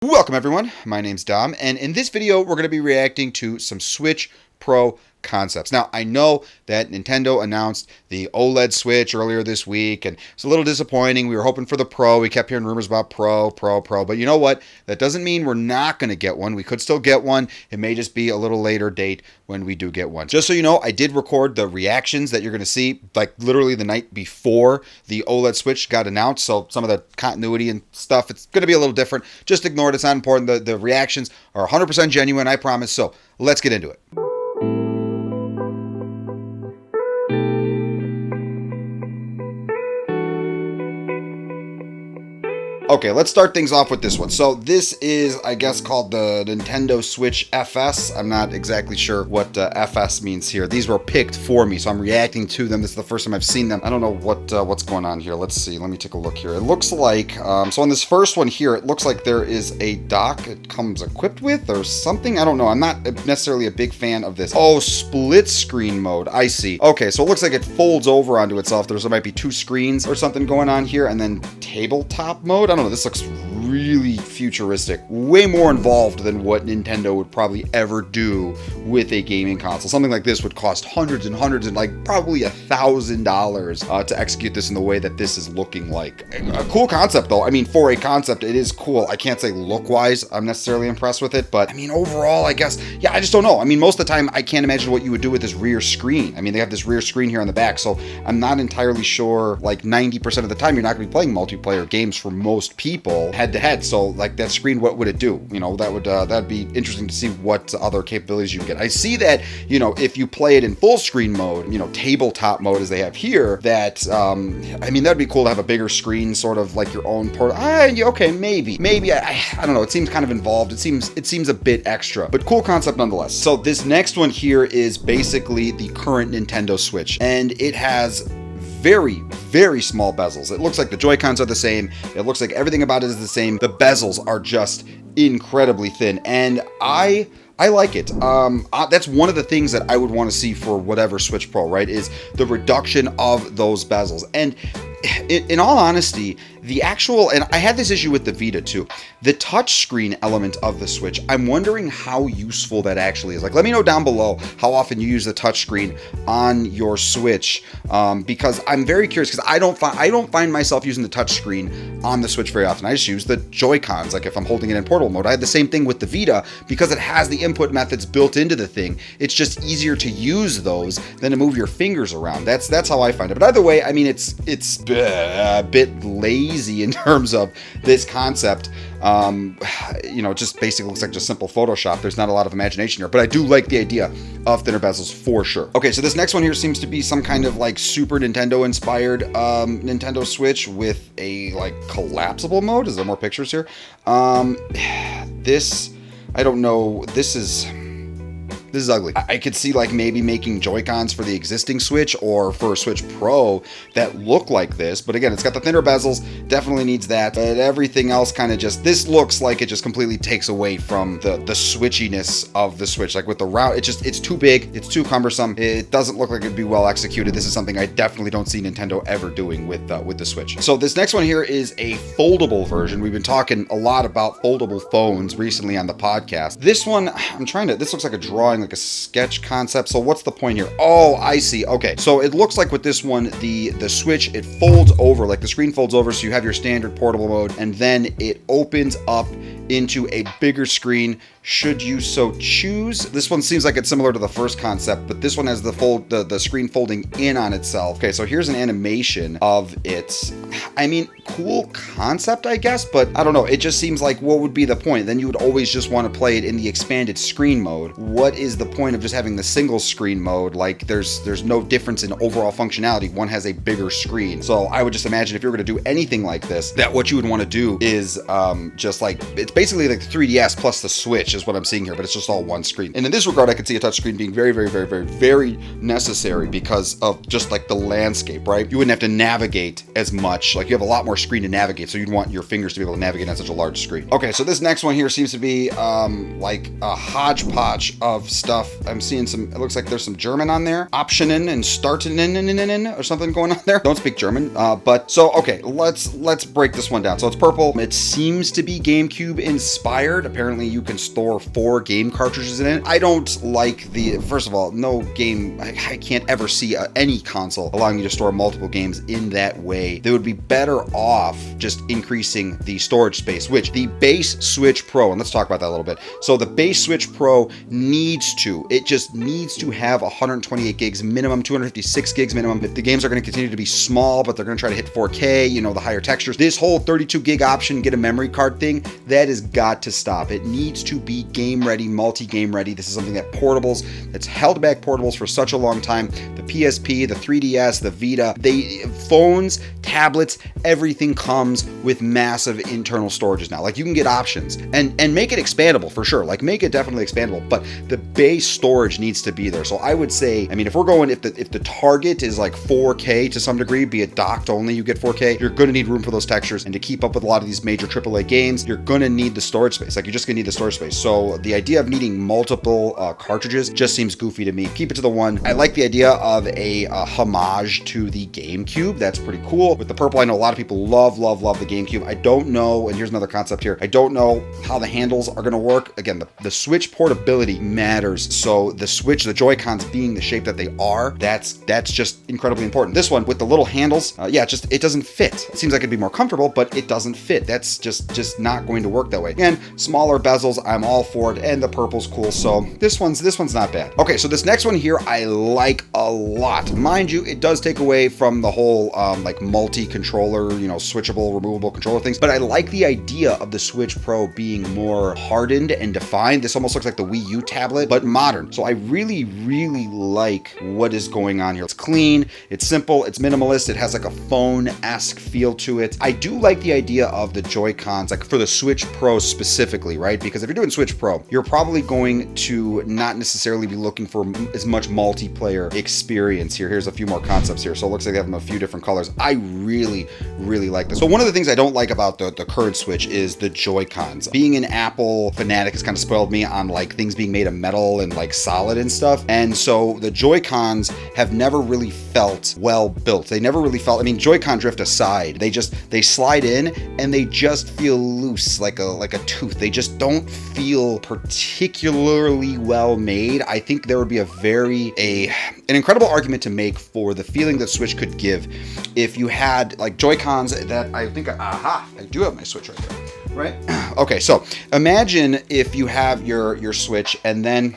Welcome everyone, my name's Dom, and in this video we're going to be reacting to some Switch Pro concepts. Now, I know that Nintendo announced the OLED Switch earlier this week, and it's a little disappointing. We were hoping for the Pro. We kept hearing rumors about Pro, but you know what? That doesn't mean we're not going to get one. We could still get one. It may just be a little later date when we do get one. Just so you know, I did record the reactions that you're going to see, like literally the night before the OLED Switch got announced, so some of the continuity and stuff, it's going to be a little different. Just ignore it. It's not important. The reactions are 100% genuine, I promise. So let's get into it. Okay, let's start things off with this one. So this is, I guess, called the Nintendo Switch FS. I'm not exactly sure what FS means here. These were picked for me, so I'm reacting to them. This is the first time I've seen them. I don't know what's going on here. Let's see. Let me take a look here. It looks like, so on this first one here, it looks like there is a dock it comes equipped with or something. I don't know. I'm not necessarily a big fan of this. Oh, split screen mode. I see. Okay, so it looks like it folds over onto itself. There might be two screens or something going on here, and then tabletop mode. I don't know, this looks really futuristic, way more involved than what Nintendo would probably ever do with a gaming console. Something like this would cost hundreds and hundreds and like probably $1,000 to execute this in the way that this is looking like. A cool concept though. I mean, for a concept, it is cool. I can't say look-wise I'm necessarily impressed with it, but I mean, overall, I guess, yeah, I just don't know. I mean, most of the time, I can't imagine what you would do with this rear screen. I mean, they have this rear screen here on the back, so I'm not entirely sure, like 90% of the time, you're not going to be playing multiplayer games for most people head to head. So like that screen, what would it do? You know, that'd be interesting to see what other capabilities you can get. I see that, you know, if you play it in full screen mode, you know, tabletop mode as they have here, that I mean, that'd be cool to have a bigger screen, sort of like your own port. Okay, maybe I don't know. It seems kind of involved. It seems a bit extra, but cool concept nonetheless. So this next one here is basically the current Nintendo Switch, and it has very, very small bezels. It looks like the Joy-Cons are the same. It looks like everything about it is the same. The bezels are just incredibly thin, and I like it. That's one of the things that I would want to see for whatever Switch Pro, right, is the reduction of those bezels. And in all honesty, the actual, and I had this issue with the Vita too, the touchscreen element of the Switch, I'm wondering how useful that actually is. Like, let me know down below how often you use the touchscreen on your Switch, because I'm very curious, because I don't find myself using the touchscreen on the Switch very often. I just use the Joy-Cons, like if I'm holding it in portable mode. I had the same thing with the Vita, because it has the input methods built into the thing. It's just easier to use those than to move your fingers around. That's how I find it. But either way, I mean, it's a bit lazy in terms of this concept. You know, it just basically looks like just simple Photoshop. There's not a lot of imagination here, but I do like the idea of thinner bezels for sure. Okay, so this next one here seems to be some kind of like Super Nintendo inspired Nintendo Switch with a like collapsible mode. Is there more pictures here? This, I don't know. This is ugly. I could see like maybe making Joy-Cons for the existing Switch or for a Switch Pro that look like this. But again, it's got the thinner bezels, definitely needs that. But everything else kind of just, this looks like it just completely takes away from the switchiness of the Switch. Like with the round, it's too big, it's too cumbersome. It doesn't look like it'd be well executed. This is something I definitely don't see Nintendo ever doing with the Switch. So this next one here is a foldable version. We've been talking a lot about foldable phones recently on the podcast. This one, this looks like a drawing, like a sketch concept. So what's the point here? Oh, I see. Okay, so it looks like with this one, the Switch, it folds over, like the screen folds over, so you have your standard portable mode, and then it opens up into a bigger screen should you so choose. This one seems like it's similar to the first concept, but this one has the screen folding in on itself. Okay, so here's an animation of it. I mean, cool concept, I guess, but I don't know. It just seems like, what would be the point? Then you would always just want to play it in the expanded screen mode. What is the point of just having the single screen mode? Like, there's no difference in overall functionality. One has a bigger screen. So I would just imagine if you were going to do anything like this, that what you would want to do is just like, it's basically like the 3DS plus the Switch. Switch is what I'm seeing here, but it's just all one screen. And in this regard, I can see a touchscreen being very, very, very, very, very necessary because of just like the landscape, right? You wouldn't have to navigate as much. Like you have a lot more screen to navigate, so you'd want your fingers to be able to navigate on such a large screen. Okay, so this next one here seems to be like a hodgepodge of stuff. I'm seeing some, it looks like there's some German on there. Optionen and starten or something going on there. Don't speak German, but so, okay, let's break this one down. So it's purple. It seems to be GameCube inspired. Apparently you can store 4 game cartridges in it. I don't like the, first of all, no game, I can't ever see any console allowing you to store multiple games in that way. They would be better off just increasing the storage space, which the base Switch Pro, and let's talk about that a little bit. So the base Switch Pro needs to have 128 gigs minimum, 256 gigs minimum. If the games are going to continue to be small, but they're going to try to hit 4K, you know, the higher textures, this whole 32 gig option, get a memory card thing, that has got to stop. It needs to be game ready, multi-game ready. This is something that portables, that's held back portables for such a long time. The PSP, the 3DS, the Vita, phones, tablets, everything comes with massive internal storages now. Like you can get options and make it expandable for sure. Like make it definitely expandable, but the base storage needs to be there. So I would say, I mean, if we're going, if the target is like 4K to some degree, be it docked only, you get 4K, you're going to need room for those textures, and to keep up with a lot of these major AAA games, you're going to need the storage space. Like you're just going to need the storage space. So the idea of needing multiple cartridges just seems goofy to me. Keep it to the one. I like the idea of a homage to the GameCube. That's pretty cool. With the purple, I know a lot of people love the GameCube. I don't know, and here's another concept here, I don't know how the handles are going to work. Again, the Switch portability matters. So the Switch, the Joy-Cons being the shape that they are, that's just incredibly important. This one with the little handles, it doesn't fit. It seems like it'd be more comfortable, but it doesn't fit. That's just not going to work that way. Again, smaller bezels, I'm all for it, and the purple's cool. So this one's not bad. Okay, so this next one here, I like a lot. Mind you, it does take away from the whole like multi-controller, you know, switchable, removable controller things, but I like the idea of the Switch Pro being more hardened and defined. This almost looks like the Wii U tablet, but modern. So I really, really like what is going on here. It's clean, it's simple, it's minimalist, it has like a phone-esque feel to it. I do like the idea of the Joy-Cons, like for the Switch Pro specifically, right? Because if you're doing Switch Pro, you're probably going to not necessarily be looking for as much multiplayer experience here. Here's a few more concepts here. So it looks like they have them a few different colors. I really, really like this. So one of the things I don't like about the current Switch is the Joy-Cons. Being an Apple fanatic has kind of spoiled me on like things being made of metal and like solid and stuff. And so the Joy-Cons have never really felt well built. They never really felt, I mean, Joy-Con drift aside, they slide in and they just feel loose like a tooth. They just don't feel particularly well made. I think there would be an incredible argument to make for the feeling that Switch could give if you had like Joy-Cons that I think, I do have my Switch right there, right? Okay, so imagine if you have your Switch and then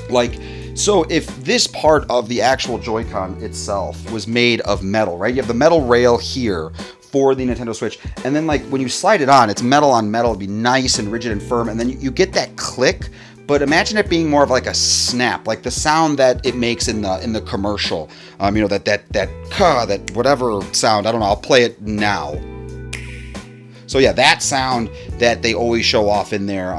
like, so if this part of the actual Joy-Con itself was made of metal, right? You have the metal rail here for the Nintendo Switch, and then like when you slide it on, it's metal on metal, it'd be nice and rigid and firm, and then you get that click. But imagine it being more of like a snap, like the sound that it makes in the commercial. You know, that whatever sound. I don't know. I'll play it now. So yeah, that sound that they always show off in their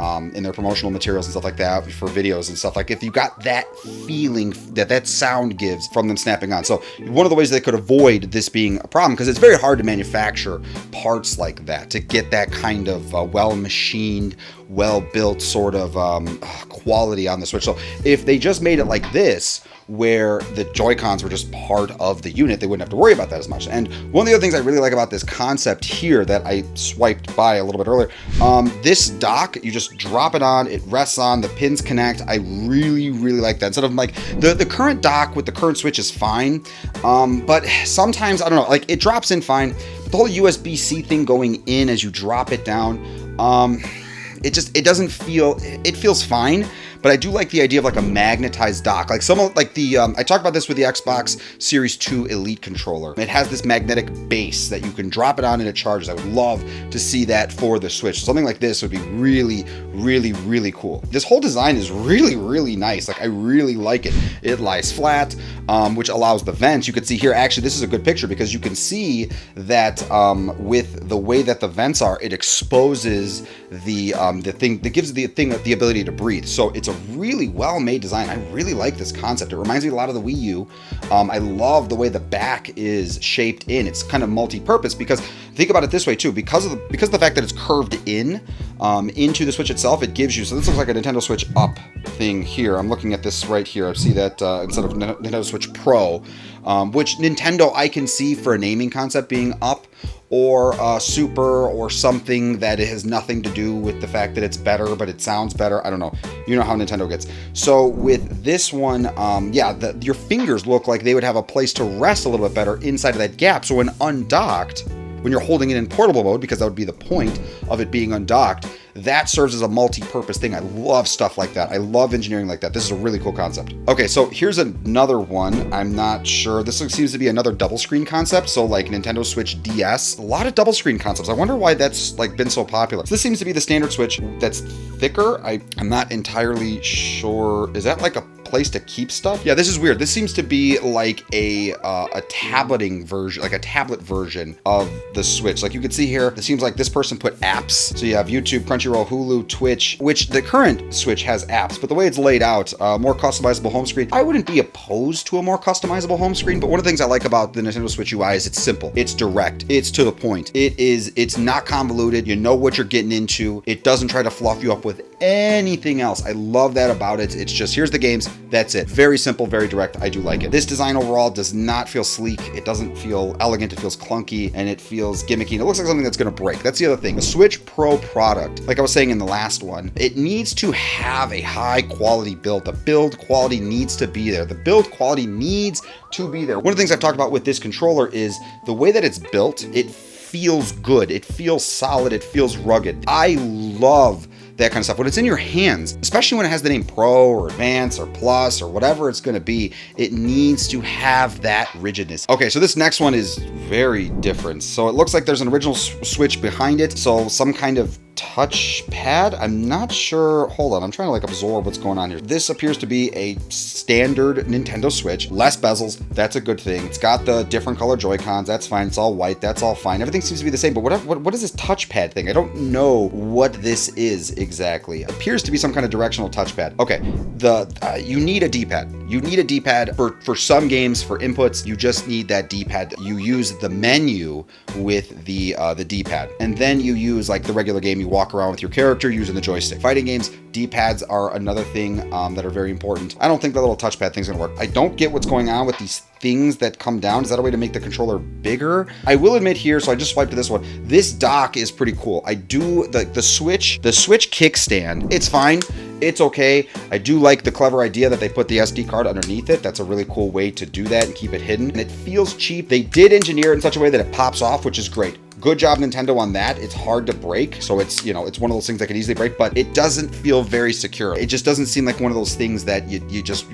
promotional materials and stuff like that for videos and stuff. Like if you got that feeling that sound gives from them snapping on. So one of the ways they could avoid this being a problem, because it's very hard to manufacture parts like that to get that kind of well-machined, well-built sort of quality on the Switch. So if they just made it like this, where the Joy-Cons were just part of the unit, they wouldn't have to worry about that as much. And one of the other things I really like about this concept here that I swiped by a little bit earlier, this dock, you just drop it on, it rests on, the pins connect. I really, really like that. Instead of like, the current dock with the current Switch is fine, but sometimes, I don't know, like it drops in fine, but the whole USB-C thing going in as you drop it down, it doesn't feel, it feels fine, but I do like the idea of like a magnetized dock. Like like the, I talked about this with the Xbox Series 2 Elite controller. It has this magnetic base that you can drop it on and it charges. I would love to see that for the Switch. Something like this would be really, really, really cool. This whole design is really, really nice. Like I really like it. It lies flat, which allows the vents. You can see here, actually, this is a good picture because you can see that with the way that the vents are, it exposes the thing that gives the thing the ability to breathe. So it's a really well-made design. I really like this concept. It reminds me a lot of the Wii U. I love the way the back is shaped in. It's kind of multi-purpose because think about it this way too. Because of the fact that it's curved in into the Switch itself, it gives you. So this looks like a Nintendo Switch Up thing here. I'm looking at this right here. I see that instead of Nintendo Switch Pro, which Nintendo I can see for a naming concept being Up or Super or something that it has nothing to do with the fact that it's better, but it sounds better. I don't know. You know how Nintendo gets. So with this one, yeah, your fingers look like they would have a place to rest a little bit better inside of that gap. So when undocked, when you're holding it in portable mode, because that would be the point of it being undocked, that serves as a multi-purpose thing. I love stuff like that. I love engineering like that. This is a really cool concept. Okay, so here's another one. I'm not sure. This seems to be another double screen concept. So like Nintendo Switch DS, a lot of double screen concepts. I wonder why that's like been so popular. So this seems to be the standard Switch that's thicker. I'm not entirely sure. Is that like a place to keep stuff? Yeah, this is weird. This seems to be like a tableting version, like a tablet version of the Switch. Like you can see here, it seems like this person put apps. So you have YouTube, Crunchyroll, Hulu, Twitch, which the current Switch has apps, but the way it's laid out, more customizable home screen. I wouldn't be opposed to a more customizable home screen, but one of the things I like about the Nintendo Switch UI is it's simple, it's direct, it's to the point. It's not convoluted. You know what you're getting into. It doesn't try to fluff you up with anything else. I love that about it. It's just, here's the games. That's it. Very simple, very direct. I do like it. This design overall does not feel sleek. It doesn't feel elegant. It feels clunky and it feels gimmicky. And it looks like something that's going to break. That's the other thing. The Switch Pro product, like I was saying in the last one, it needs to have a high quality build. The build quality needs to be there. The build quality needs to be there. One of the things I've talked about with this controller is the way that it's built. It feels good. It feels solid. It feels rugged. I love that kind of stuff. When it's in your hands, especially when it has the name Pro or Advance or Plus or whatever it's going to be, it needs to have that rigidness. Okay, so this next one is very different. So it looks like there's an original Switch behind it. So some kind of touchpad. I'm not sure. Hold on. I'm trying to like absorb what's going on here. This appears to be a standard Nintendo Switch. Less bezels. That's a good thing. It's got the different color Joy-Cons. That's fine. It's all white. That's all fine. Everything seems to be the same. But what is this touchpad thing? I don't know what this is exactly. It appears to be some kind of directional touchpad. Okay. You need a D-pad. You need a D-pad for some games, for inputs. You just need that D-pad. You use the menu with the D-pad. And then you use like the regular game. You walk around with your character using the joystick. Fighting games, D-pads are another thing that are very important. I don't think the little touchpad thing's gonna work. I don't get what's going on with these things that come down. Is that a way to make the controller bigger? I will admit here, so I just swiped to this one. This dock is pretty cool. I do the Switch kickstand. It's fine. It's okay. I do like the clever idea that they put the SD card underneath it. That's a really cool way to do that and keep it hidden. And it feels cheap. They did engineer it in such a way that it pops off, which is great. Good job, Nintendo, on that. It's hard to break, so it's, you know, it's one of those things that can easily break, but it doesn't feel very secure. It just doesn't seem like one of those things that you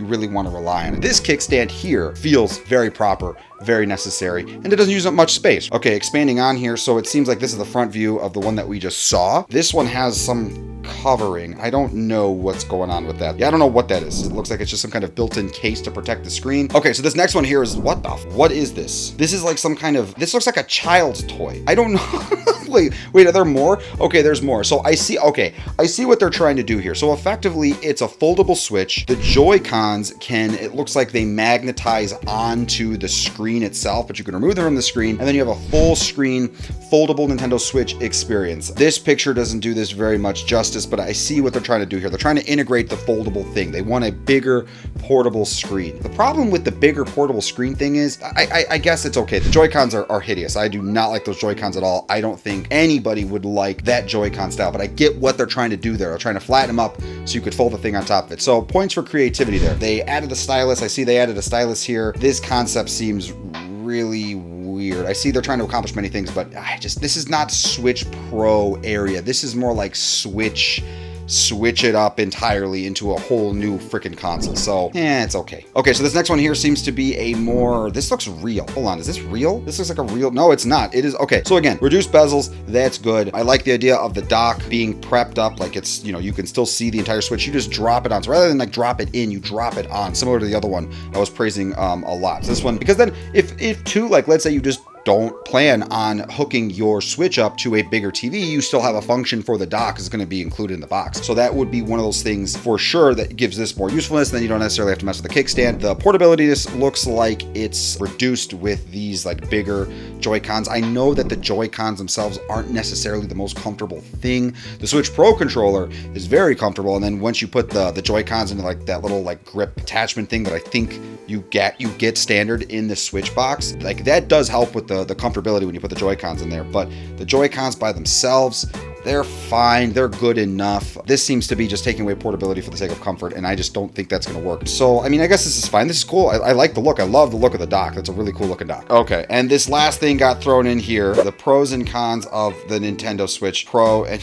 really want to rely on. This kickstand here feels very proper, very necessary, and it doesn't use up much space. Okay, expanding on here, so it seems like this is the front view of the one that we just saw. This one has some covering. I don't know what's going on with that. Yeah, I don't know what that is. It looks like it's just some kind of built-in case to protect the screen. Okay, so this next one here is what is this? This is like some kind of, this looks like a child's toy. I don't know. Wait, are there more? Okay, there's more. So I see what they're trying to do here. So effectively, it's a foldable Switch. The Joy-Cons it looks like they magnetize onto the screen itself, but you can remove them from the screen, and then you have a full screen, foldable Nintendo Switch experience. This picture doesn't do this very much justice, but I see what they're trying to do here. They're trying to integrate the foldable thing. They want a bigger portable screen. The problem with the bigger portable screen thing is, I guess it's okay. The Joy-Cons are hideous. I do not like those Joy-Cons at all. I don't think anybody would like that Joy-Con style, but I get what they're trying to do there. They're trying to flatten them up so you could fold the thing on top of it. So points for creativity there. They added a stylus. I see they added a stylus here. This concept seems really weird. I see they're trying to accomplish many things, but this is not Switch Pro area. This is more like Switch switch it up entirely into a whole new freaking console. So, it's okay. Okay, so this next one here seems to be a more, this looks real. Hold on, is this real? This looks like a real, no, it's not. It is, okay. So again, reduced bezels, that's good. I like the idea of the dock being prepped up, like it's, you know, you can still see the entire switch. You just drop it on. So rather than like drop it in, you drop it on, similar to the other one I was praising a lot. So this one, because then if two, like let's say you just don't plan on hooking your switch up to a bigger TV, you still have a function for the dock is going to be included in the box. So that would be one of those things for sure that gives this more usefulness. Then you don't necessarily have to mess with the kickstand. The portability just looks like it's reduced with these like bigger Joy-Cons. I know that the Joy-Cons themselves aren't necessarily the most comfortable thing. The Switch Pro controller is very comfortable. And then once you put the Joy-Cons into like that little like grip attachment thing that I think you get standard in the Switch box, like that does help with the comfortability when you put the Joy-Cons in there. But the Joy-Cons by themselves, they're fine, they're good enough. This seems to be just taking away portability for the sake of comfort, and I just don't think that's gonna work. So, I mean, I guess this is fine. This is cool. I like the look. I love the look of the dock. That's a really cool looking dock. Okay, and this last thing got thrown in here, the pros and cons of the Nintendo Switch Pro. And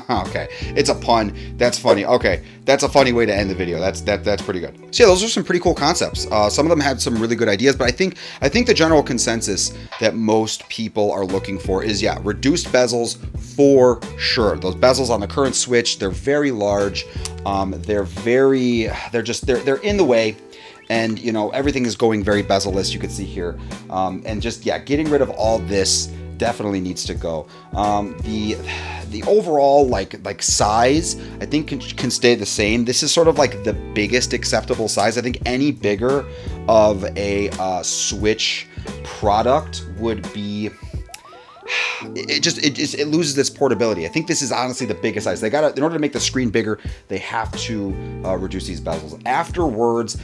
okay, it's a pun. That's funny. Okay, that's a funny way to end the video. That's pretty good. So yeah, those are some pretty cool concepts. Some of them had some really good ideas, but I think the general consensus that most people are looking for is, yeah, reduced bezels for sure. Those bezels on the current Switch, they're very large. They're in the way. And, you know, everything is going very bezel-less, you can see here. And just, yeah, getting rid of all this definitely needs to go. The overall like size, I think can stay the same. This is sort of like the biggest acceptable size. I think any bigger of a Switch product would be, it loses its portability. I think this is honestly the biggest size. They gotta, in order to make the screen bigger, they have to reduce these bezels. Afterwards,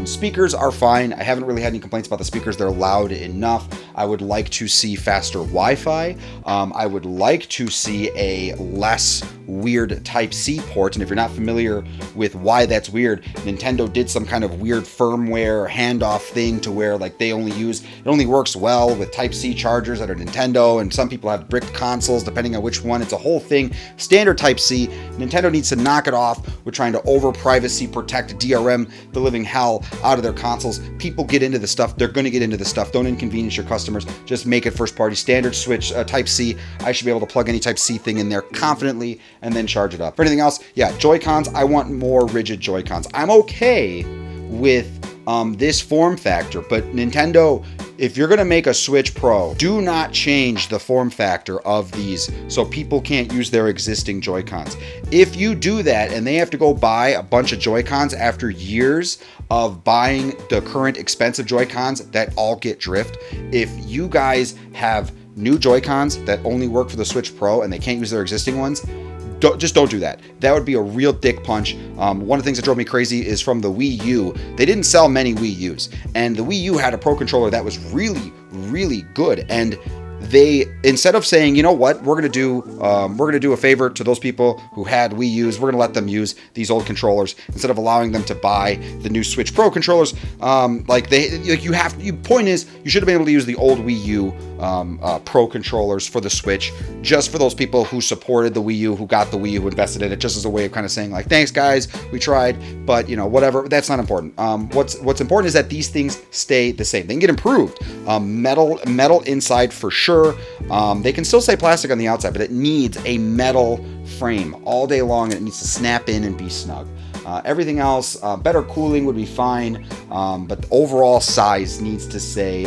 speakers are fine. I haven't really had any complaints about the speakers. They're loud enough. I would like to see faster Wi-Fi. I would like to see a less weird Type-C port. And if you're not familiar with why that's weird, Nintendo did some kind of weird firmware handoff thing to where like it only works well with Type-C chargers that are Nintendo, and some people have bricked consoles depending on which one. It's a whole thing. Standard Type-C. Nintendo needs to knock it off with trying to over privacy protect, DRM the living hell out of their consoles. People get into the stuff. They're going to get into the stuff. Don't inconvenience your customers. Just make it first party. Standard Switch Type-C. I should be able to plug any Type-C thing in there confidently and then charge it up. For anything else, yeah, Joy-Cons, I want more rigid Joy-Cons. I'm okay with this form factor, but Nintendo, if you're going to make a Switch Pro, do not change the form factor of these so people can't use their existing Joy-Cons. If you do that and they have to go buy a bunch of Joy-Cons after years of buying the current expensive Joy-Cons that all get drift, if you guys have new Joy-Cons that only work for the Switch Pro and they can't use their existing ones, just don't do that. That would be a real dick punch. One of the things that drove me crazy is from the Wii U. They didn't sell many Wii U's, and the Wii U had a Pro controller that was really, really good. And they, instead of saying, you know what, we're gonna do a favor to those people who had Wii U's, we're gonna let them use these old controllers instead of allowing them to buy the new Switch Pro controllers. Point is, you should have been able to use the old Wii U Pro controllers for the Switch, just for those people who supported the Wii U, who got the Wii U, who invested in it, just as a way of kind of saying like, thanks guys, we tried, but you know, whatever. That's not important. What's important is that these things stay the same. They can get improved. Metal inside for sure. They can still say plastic on the outside, but it needs a metal frame all day long, and it needs to snap in and be snug. Everything else, better cooling would be fine, but the overall size needs to stay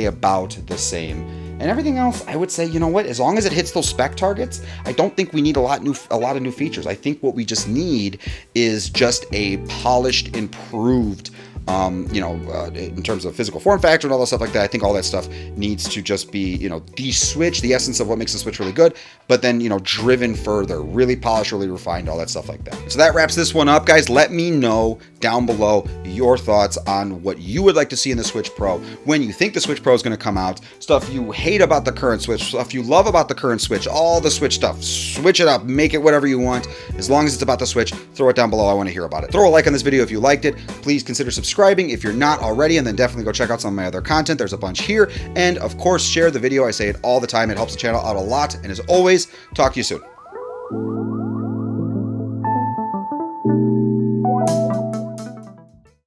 about the same. And everything else, I would say, you know what? As long as it hits those spec targets, I don't think we need a lot of new features. I think what we just need is just a polished, improved, in terms of physical form factor and all that stuff like that. I think all that stuff needs to just be, the Switch, the essence of what makes the Switch really good, but then, driven further, really polished, really refined, all that stuff like that. So that wraps this one up, guys. Let me know down below your thoughts on what you would like to see in the Switch Pro, when you think the Switch Pro is going to come out, stuff you hate about the current Switch, stuff you love about the current Switch, all the Switch stuff. Switch it up, make it whatever you want. As long as it's about the Switch, throw it down below. I want to hear about it. Throw a like on this video if you liked it. Please consider subscribing if you're not already, and then definitely go check out some of my other content. There's a bunch here. And of course, share the video. I say it all the time. It helps the channel out a lot. And as always, talk to you soon.